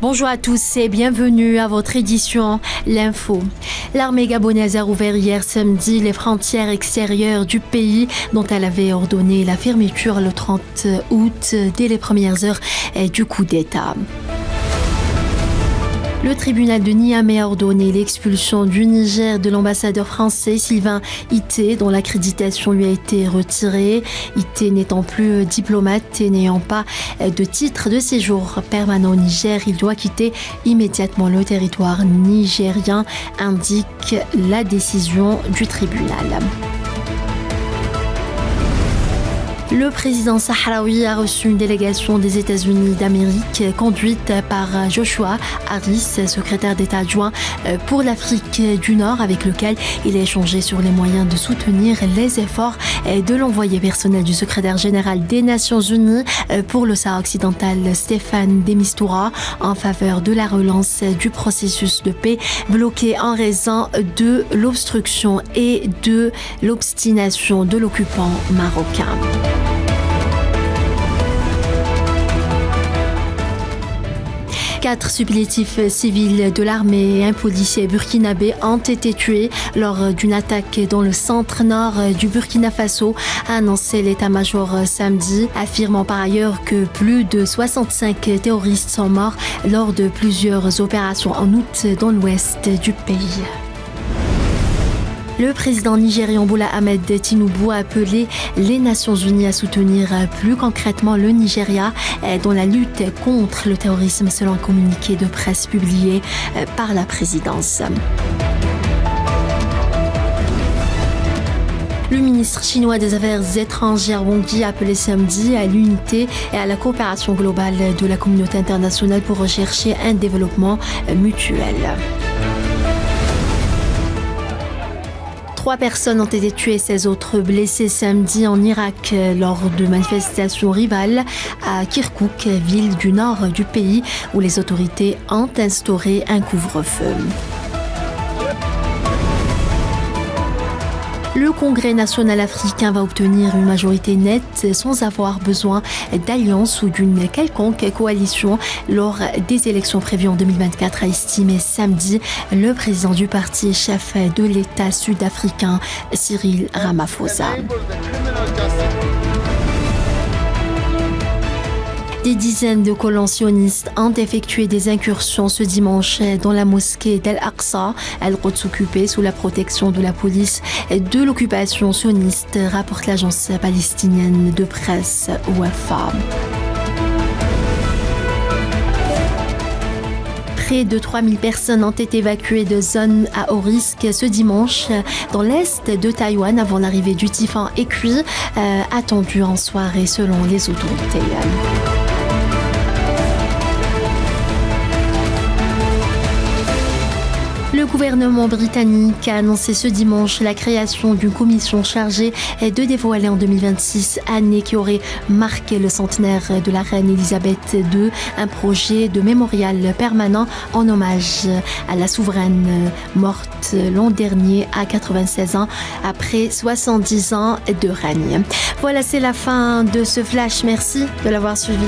Bonjour à tous et bienvenue à votre édition L'Info. L'armée gabonaise a rouvert hier samedi les frontières extérieures du pays dont elle avait ordonné la fermeture le 30 août dès les premières heures du coup d'État. Le tribunal de Niamey a ordonné l'expulsion du Niger de l'ambassadeur français Sylvain Ité, dont l'accréditation lui a été retirée. Ité n'étant plus diplomate et n'ayant pas de titre de séjour permanent au Niger, il doit quitter immédiatement le territoire nigérien, indique la décision du tribunal. Le président sahraoui a reçu une délégation des États-Unis d'Amérique conduite par Joshua Harris, secrétaire d'État adjoint pour l'Afrique du Nord, avec lequel il a échangé sur les moyens de soutenir les efforts de l'envoyé personnel du secrétaire général des Nations Unies pour le Sahara occidental, Stéphane de Mistura, en faveur de la relance du processus de paix bloqué en raison de l'obstruction et de l'obstination de l'occupant marocain. 4 supplétifs civils de l'armée et un policier burkinabé ont été tués lors d'une attaque dans le centre-nord du Burkina Faso, a annoncé l'état-major samedi, affirmant par ailleurs que plus de 65 terroristes sont morts lors de plusieurs opérations en août dans l'ouest du pays. Le président nigérian Bola Ahmed Tinubu a appelé les Nations Unies à soutenir plus concrètement le Nigeria dans la lutte contre le terrorisme, selon un communiqué de presse publié par la présidence. Le ministre chinois des Affaires étrangères Wang Yi a appelé samedi à l'unité et à la coopération globale de la communauté internationale pour rechercher un développement mutuel. 3 personnes ont été tuées et 16 autres blessées samedi en Irak lors de manifestations rivales à Kirkouk, ville du nord du pays, où les autorités ont instauré un couvre-feu. Le Congrès national africain va obtenir une majorité nette sans avoir besoin d'alliance ou d'une quelconque coalition lors des élections prévues en 2024, a estimé samedi le président du parti et chef de l'État sud-africain Cyril Ramaphosa. Des dizaines de colons sionistes ont effectué des incursions ce dimanche dans la mosquée d'Al-Aqsa, Al-Quds occupée sous la protection de la police de l'occupation sioniste, rapporte l'agence palestinienne de presse Wafa. Près de 3000 personnes ont été évacuées de zones à haut risque ce dimanche dans l'est de Taïwan avant l'arrivée du typhon Ekui, attendu en soirée selon les autorités. Le gouvernement britannique a annoncé ce dimanche la création d'une commission chargée de dévoiler en 2026, année qui aurait marqué le centenaire de la reine Elisabeth II, un projet de mémorial permanent en hommage à la souveraine morte l'an dernier à 96 ans après 70 ans de règne. Voilà, c'est la fin de ce flash. Merci de l'avoir suivi.